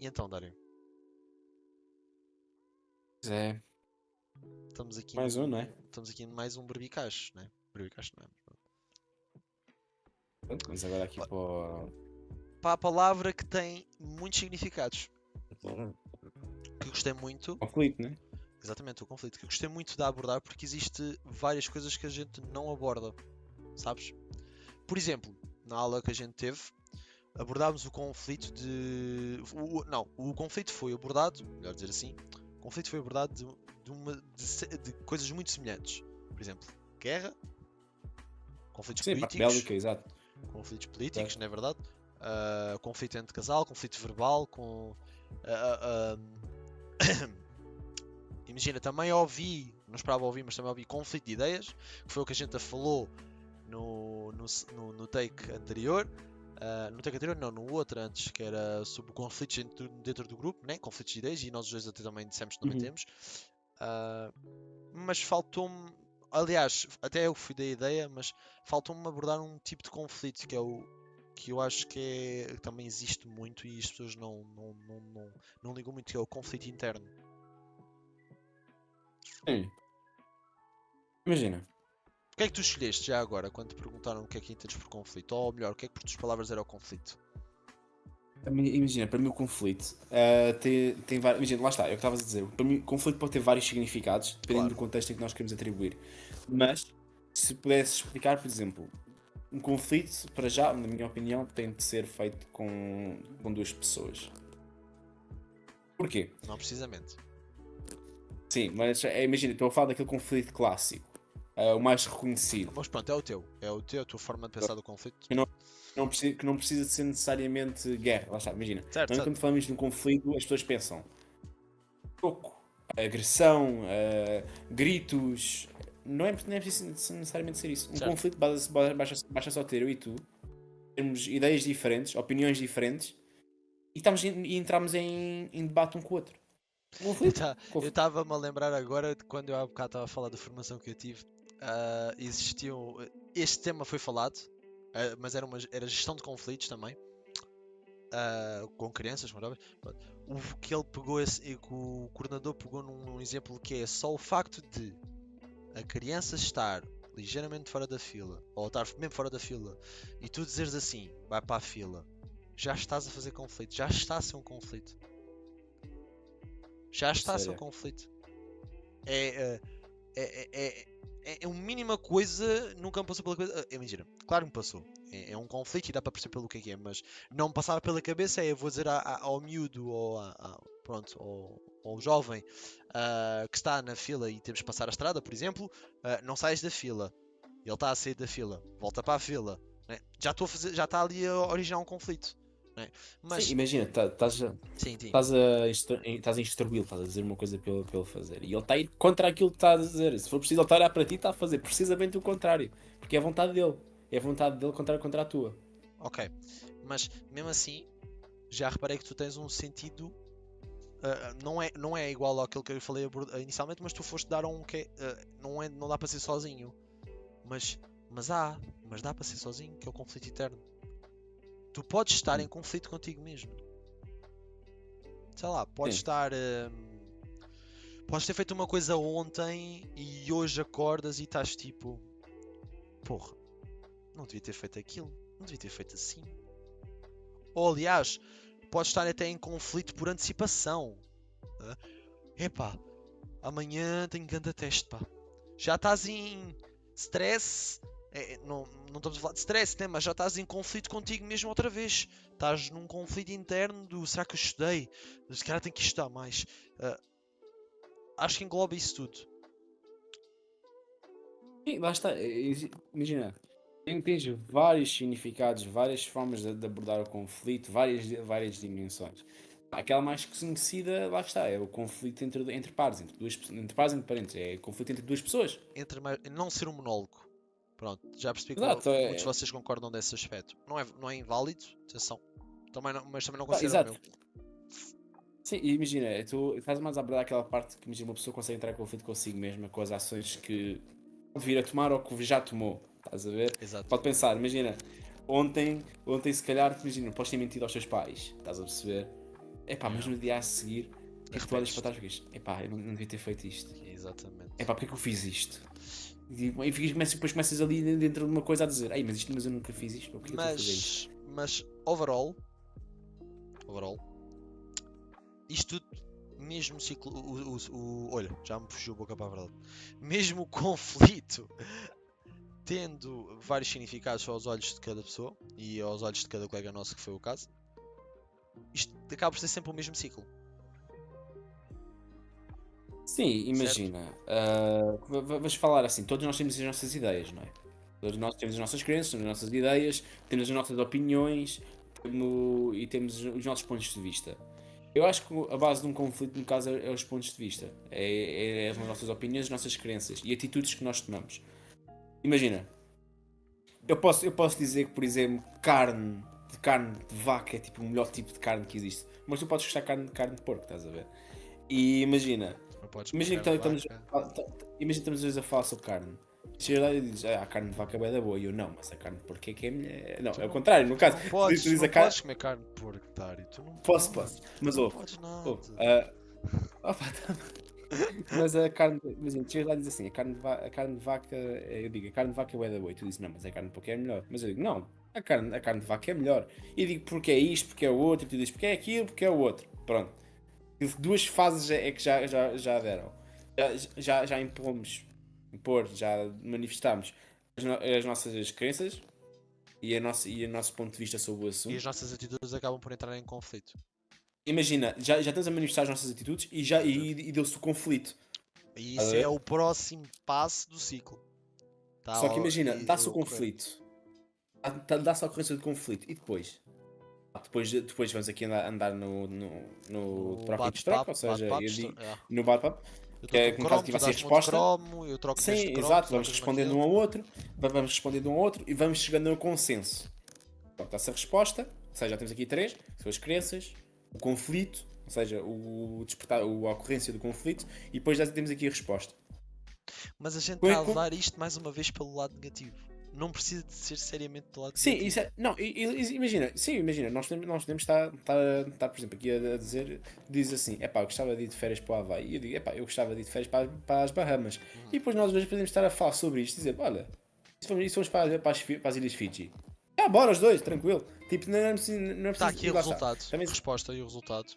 E então, Dário, Pois é, estamos aqui mais um, não é? estamos aqui em mais um Berbicacho, né? Berbicacho não é? Pronto, vamos agora aqui para o. Para a palavra que tem muitos significados, que eu gostei muito, Conflito, né? exatamente o conflito, que eu gostei muito de abordar porque existe várias coisas que a gente não aborda, sabes? Por exemplo, na aula que a gente teve, abordámos o conflito não, o conflito foi abordado, melhor dizer assim, o conflito foi abordado de coisas muito semelhantes. Por exemplo, guerra, conflitos Sim, parte políticos, bélica, exato. conflitos, não é verdade? Conflito entre casal, conflito verbal, ah, imagina, também ouvi, não esperava ouvir, mas também ouvi conflito de ideias, que foi o que a gente falou no take anterior. No take anterior, não, no outro antes, que era sobre conflitos dentro do grupo, né? Conflitos de ideias, e nós os dois até também dissemos que também Uhum. temos. Ah, mas faltou-me, aliás, até eu fui da ideia, mas faltou-me abordar um tipo de conflito que é o que eu acho que também existe muito e as pessoas não ligam muito, que é o conflito interno. Sim. Imagina, O que é que tu escolheste já agora, quando te perguntaram o que é que entendes por conflito? Ou melhor, o que é que por tuas palavras era o conflito? imagina, para mim o conflito tem vários. Imagina, lá está, é o que estavas a dizer. Para mim, o conflito pode ter vários significados, dependendo do Claro, contexto em que nós queremos atribuir. Mas, se pudesse explicar, por exemplo, um conflito, para já, na minha opinião, tem de ser feito com duas pessoas. Porquê? não precisamente. Sim, mas imagina, estou a falar daquele conflito clássico, o mais reconhecido. Mas pronto, é o teu. É o teu, a tua forma de pensar do conflito. Que não precisa de ser necessariamente guerra. Lá está, imagina. Certo, Normalmente certo. quando falamos de um conflito, as pessoas pensam soco, agressão, gritos. Não é preciso necessariamente ser isso. Um Certo. conflito basta só ter eu e tu, termos ideias diferentes, opiniões diferentes e entramos em debate um com o outro. Um conflito. Eu estava-me a lembrar agora de quando eu há bocado estava a falar da formação que eu tive. Existiu. Este tema foi falado, mas era gestão de conflitos também. Com crianças, como é óbvio. Pronto. O que ele pegou, que o coordenador pegou num exemplo que é só o facto de a criança estar ligeiramente fora da fila, ou estar mesmo fora da fila, e tu dizeres assim, vai para a fila, já estás a fazer conflito, já está a ser um conflito. Já está a ser um Sério. conflito. É, é uma mínima coisa, nunca me passou pela cabeça. É mentira, claro que me passou. É um conflito e dá para perceber pelo que é, mas não me passava pela cabeça. Eu vou dizer ao miúdo ou pronto, ao jovem que está na fila e temos que passar a estrada, por exemplo, não saias da fila. Ele está a sair da fila, volta para a fila. Né? Já está ali a originar um conflito. Né? Sim, Mas, imagina, sim, sim, estás a instruí-lo, estás a dizer uma coisa para ele fazer. E ele está a ir contra aquilo que estás a dizer. Se for preciso, ele está a olhar para ti, está a fazer precisamente o contrário. Porque é a vontade dele. É a vontade dele contra a tua. ok. Mas mesmo assim, já reparei que tu tens um sentido. Não é igual àquilo que eu falei inicialmente, mas tu foste dar um que não dá para ser sozinho. Mas, mas dá para ser sozinho, que é o conflito eterno. Tu podes estar em Hum. conflito contigo mesmo. Sei lá, Sim. podes ter feito uma coisa ontem e hoje acordas e estás tipo, porra, não devia ter feito aquilo, não devia ter feito assim. Ou aliás, podes estar até em conflito por antecipação. Né? Epá, amanhã tenho grande teste, pá. Já estás em stress. Não estamos a falar de stress, né? Mas já estás em conflito contigo mesmo outra vez. Estás num conflito interno do será que eu estudei? Se calhar tenho que estudar mais. Ah, acho que engloba isso tudo. E lá está. Imagina. Tens vários significados, várias formas de abordar o conflito, várias dimensões. Aquela mais conhecida, lá está, é o conflito entre pares, entre pares e entre parentes, é conflito entre duas pessoas. Não ser um monólogo. Pronto, já percebi que Exato, muitos de vocês concordam desse aspecto. Não é inválido, atenção. Mas também não considero o exato. meu. Sim, e imagina, tu estás mais a abordar aquela parte que imagina, uma pessoa consegue entrar em conflito consigo mesma, com as ações que pode vir a tomar ou que já tomou. Estás a ver? Exato. Pode pensar, imagina, ontem se calhar, imagina, podes ter mentido aos teus pais. Estás a perceber? epá, mas no dia a seguir, é que tu olhas para Arrependes-te. trás e ficas, epá, eu não devia ter feito isto. Exatamente. Epá, porque é que eu fiz isto? Depois começas ali dentro de uma coisa a dizer, ei, mas eu nunca fiz isto, porque eu estou a fazer isto? Mas overall, isto tudo, mesmo o ciclo, olha, já me fugiu a boca para a verdade. Mesmo o conflito tendo vários significados aos olhos de cada pessoa e aos olhos de cada colega nosso, que foi o caso, isto acaba por ser sempre o mesmo ciclo, Sim, certo? imagina, vamos falar assim, todos nós temos as nossas ideias, não é? Todos nós temos as nossas crenças, temos as nossas ideias, temos as nossas opiniões e temos os nossos pontos de vista. Eu acho que a base de um conflito, no caso, é os pontos de vista. É as nossas opiniões, as nossas crenças e atitudes que nós tomamos. Imagina, eu posso dizer que, por exemplo, carne de vaca é tipo o melhor tipo de carne que existe. Mas tu podes gostar de carne de porco, estás a ver? E imagina, Não podes comer imagina carne que de estamos, vaca. imagina que estamos às vezes a falar sobre carne. Chega lá e dizes, a carne de vaca é bué da boa. E eu, não, mas a carne de porco é que é melhor. Não, Tu é o não, contrário, no tu caso. não Tu podes, dizes não a carne. podes comer carne de porco, Dário. Tu não Posso. podes. Mas Tu não ouve, podes nada. ouve. Opa, mas a carne, imagina, tu chegas lá e dizes assim, a carne de vaca, eu digo, a carne de vaca é bué da boa. E tu dizes, não, mas a carne de porco é melhor. Mas eu digo, não, a carne de vaca é melhor. E eu digo, porque é isto, porque é o outro. E tu dizes, porque é aquilo, porque é o outro. Pronto. Duas fases é que já deram. Já impor, já manifestámos as nossas crenças e o nosso ponto de vista sobre o E as assunto. nossas atitudes acabam por entrar em conflito. Imagina, já estamos a manifestar as nossas atitudes Exatamente. e deu-se o conflito. E Estás a isso é ver? o próximo passo do ciclo. Tá Só que imagina, a dá-se o ocorrer. conflito. Dá-se a ocorrência do conflito. E depois? Depois vamos aqui andar no No troca e destroca, ou bate-papo, seja, bate-papo, eu digo é. no bate-papo, Eu que, dou-te é, um que no caso cromo, aqui tu vai ser a dás-me outro resposta. cromo, eu troco-te este Sim, cromo, tu exato, vamos trocas-me respondendo aquele. um ao outro, vamos respondendo um ao outro e vamos chegando a um consenso. Pronto, essa resposta, ou seja, já temos aqui três, que são as crenças, o conflito, ou seja, o despertar, a ocorrência do conflito, e depois já temos aqui a resposta. Mas a gente Com- está a com- levar isto mais uma vez pelo lado negativo. Não precisa de ser seriamente do lado Sim, negativo. isso é. Não, imagina, nós podemos estar, por exemplo, aqui a dizer, diz assim, epá, eu gostava de ir de férias para o Havaí, e eu digo, epá, eu gostava de ir de férias para as Bahamas. Uhum. E depois nós dois podemos estar a falar sobre isto, dizer, olha, e se vamos para as Ilhas Fiji? Ah, bora os dois, tranquilo. Tipo, não é preciso, Está aqui e o lá está. resultado. Também, Resposta e o resultado.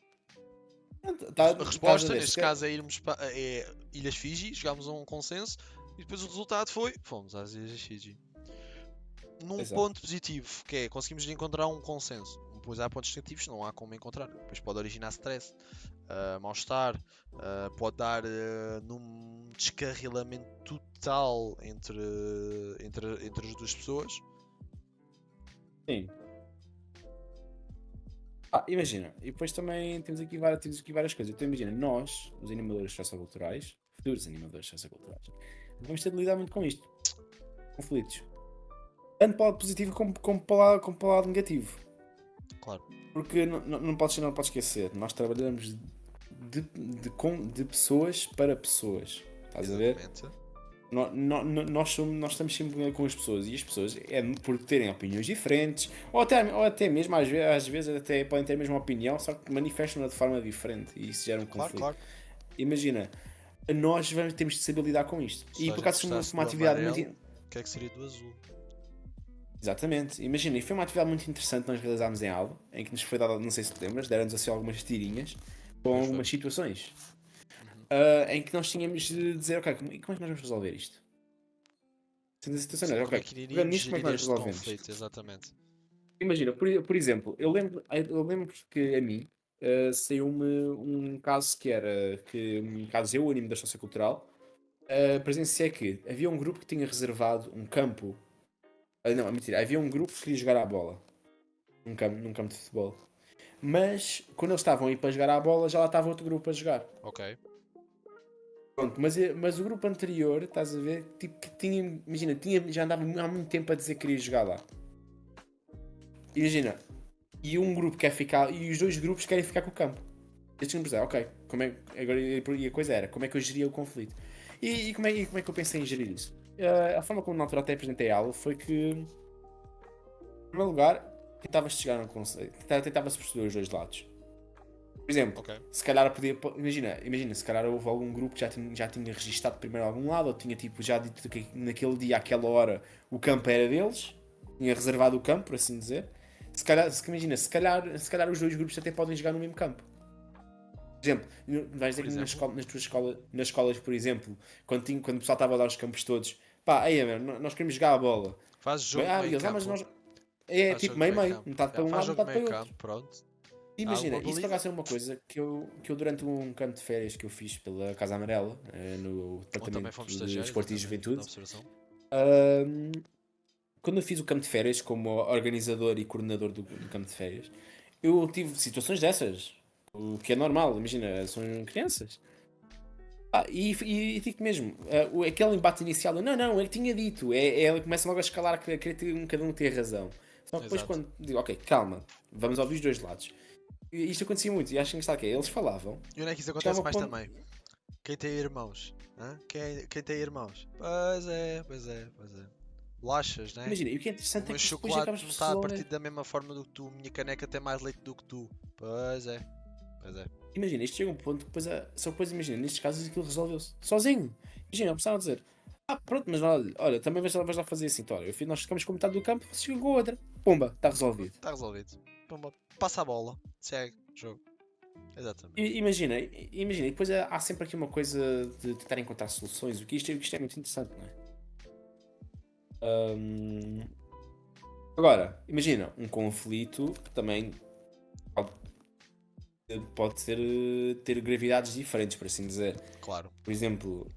A estás a resposta, ver, se neste caso, é irmos para Ilhas Fiji, chegámos a um consenso e depois o resultado foi fomos às Ilhas Fiji. Num exato. ponto positivo, que é conseguimos encontrar um consenso. Depois há pontos negativos, não há como encontrar. Depois pode originar stress, mal-estar, pode dar num descarrilamento total entre as duas pessoas. Sim. Imagina, e depois também temos aqui várias coisas. Então imagina, nós, os animadores socioculturais, futuros animadores socioculturais, vamos ter de lidar muito com isto. Conflitos. Tanto para o lado positivo como para o lado negativo. Claro, Porque não podes esquecer, nós trabalhamos de pessoas para pessoas. Estás a ver? exatamente. Nós estamos sempre com as pessoas e as pessoas é por terem opiniões diferentes ou até mesmo às vezes até podem ter a mesma opinião, só que manifestam-na de forma diferente e isso gera um Claro, conflito. claro. Imagina, temos de saber lidar com isto. Se E a por gente acaso foi uma, gostasse foi uma do atividade amarelo, muito. o que é que seria do azul? Exatamente, imagina, e foi uma atividade muito interessante que nós realizámos em aula, em que nos foi dada, não sei se te lembras, deram-nos assim algumas tirinhas com Pois foi. algumas situações Uhum. em que nós tínhamos de dizer, ok, como é que nós vamos resolver isto? Sendo a situação, Sim, como é ok, que pegando iríamos nisto, como é que gerir nós este resolvemos? conflito? Exatamente. Imagina, por exemplo, eu lembro que a mim saiu-me um caso um caso eu, anime da sociocultural, presenciei que havia um grupo que tinha reservado um campo, não, é mentira, havia um grupo que queria jogar à bola, num campo de futebol, mas quando eles estavam a ir para jogar à bola, já lá estava outro grupo a jogar. Ok. Pronto, mas o grupo anterior, estás a ver, tipo, que tinha, imagina, já andava há muito tempo a dizer que queria jogar lá. Imagina, e um grupo quer ficar, e os dois grupos querem ficar com o campo. Eles tinham que pensar, ok, agora, e a coisa era, como é que eu geria o conflito? E como é que eu pensei em gerir isso? A forma como na altura até apresentei a aula foi que, em primeiro lugar, tentava-se chegar a um conceito, tentava-se perceber os dois lados. Por exemplo, Ok. se calhar podia. Imagina, se calhar houve algum grupo que já tinha registado primeiro a algum lado, ou tinha tipo, já dito que naquele dia, àquela hora, o campo era deles, tinha reservado o campo, por assim dizer. Imagina, se calhar os dois grupos até podem jogar no mesmo campo. Por exemplo, vais dizer Por que exemplo. nas tuas escolas, nas escolas, por exemplo, quando o pessoal estava a dar os campos todos, pá, aí, mano, nós queremos jogar a bola. Fazes jogo de E meio eles, mas campo. nós. É Faz tipo jogo de meio meio-meio, campo. metade para Yeah, um faz lado, jogo de metade para meio o outro. campo, pronto. Há Imagina, uma isso por baliza. acaso é uma coisa que eu durante um campo de férias que eu fiz pela Casa Amarela, no Onde também fomos Departamento de estagiários, Desporto e exatamente, na Juventude, observação. ahm, quando eu fiz o campo de férias como organizador e coordenador do campo de férias, eu tive situações dessas, o que é normal, imagina, são crianças. E digo mesmo, aquele embate inicial, não, eu tinha dito, começa logo a escalar, a querer cada um ter razão. Só que depois Exato. quando digo, ok, calma, vamos ouvir os dois lados. E isto acontecia muito, e acho engraçado que eles falavam, E onde é que isso chegava acontece ao mais ponto. também? Quem tem irmãos? Hã? Quem tem irmãos? Pois é, pois é, pois é. Bolachas, né? Imagina, e o que é O interessante é meu que isso depois chocolate acabas não por se está a partir resolver. da mesma forma do que tu. Minha caneca tem mais leite do que tu. Pois é, pois é. Imagina, isto chega a um ponto que depois, só depois imagina, nestes casos aquilo resolveu-se, sozinho. Imagina, não precisavam dizer, pronto, mas olha, também vais lá fazer assim, então, olha, nós ficamos com metade do campo, vocês ficam com a outra. Pumba, está resolvido. Está resolvido. Pumba, passa a bola. Segue. Jogo. Exatamente. Imagina, e depois há sempre aqui uma coisa de tentar encontrar soluções, o que isto é muito interessante, não é? Hum, Agora, imagina, um conflito também pode, pode ter gravidades diferentes, por assim dizer. Claro. Por exemplo,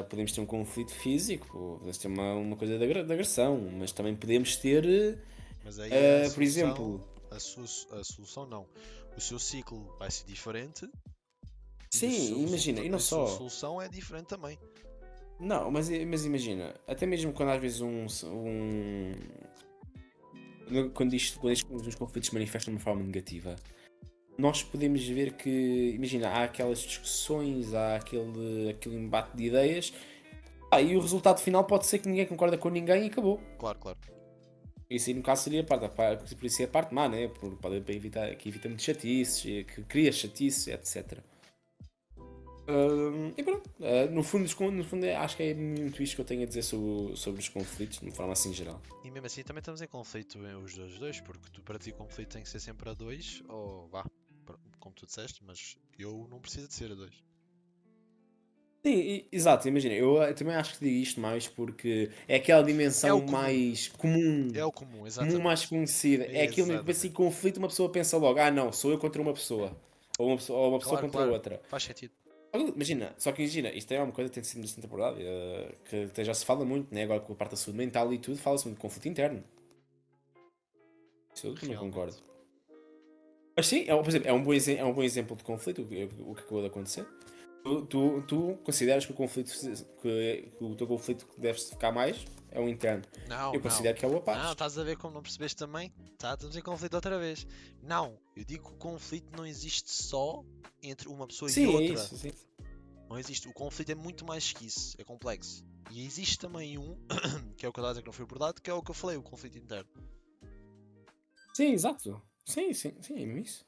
podemos ter um conflito físico, podemos ter uma coisa de agressão, mas também podemos ter, Mas aí a por solução. exemplo, A solução não. O seu ciclo vai ser diferente e, sim, imagina, e a não sua só. solução é diferente também. Não, mas imagina, até mesmo quando às vezes quando os conflitos se manifestam de uma forma negativa, nós podemos ver que, imagina, há aquelas discussões, há aquele embate de ideias, e o resultado final pode ser que ninguém concorda com ninguém e acabou. Claro, claro. Isso aí no caso seria por isso é a parte má, né? Para evitar que evita muito chatices, que cria chatices, etc. E pronto, no fundo acho que é muito isto que eu tenho a dizer sobre os conflitos, de uma forma assim geral. E mesmo assim também estamos em conflito os dois, porque para ti o conflito tem que ser sempre a dois, ou vá, como tu disseste, mas eu não preciso de ser a dois. Sim, exato, imagina, eu também acho que digo isto mais porque é aquela É dimensão o comum, mais comum, é o comum, mais exatamente. conhecida. É aquilo que assim, Exatamente. conflito, uma pessoa pensa logo, não, sou eu contra uma pessoa. Ou uma pessoa Claro, contra claro, outra. faz sentido. Imagina, só que imagina, isto é uma coisa que tem sido bastante abordada, que até já se fala muito, né? Agora com a parte da saúde mental e tudo, fala-se muito de conflito interno. Isso eu também concordo. Realmente. Mas sim, por exemplo, é um bom exemplo de conflito, o que acabou de acontecer. Tu consideras que o teu conflito que deve ficar mais é o interno. Não, Eu não. considero que é o Não, Apaches. estás a ver como não percebeste também? Tá, estamos em conflito outra vez. Não, eu digo que o conflito não existe só entre uma pessoa e Sim, é outra. isso, sim. Não existe. O conflito é muito mais que isso, é complexo. E existe também um, que é o que eu estava a dizer que não foi abordado, que é o que eu falei, o conflito interno. Sim, exato. Sim, é isso.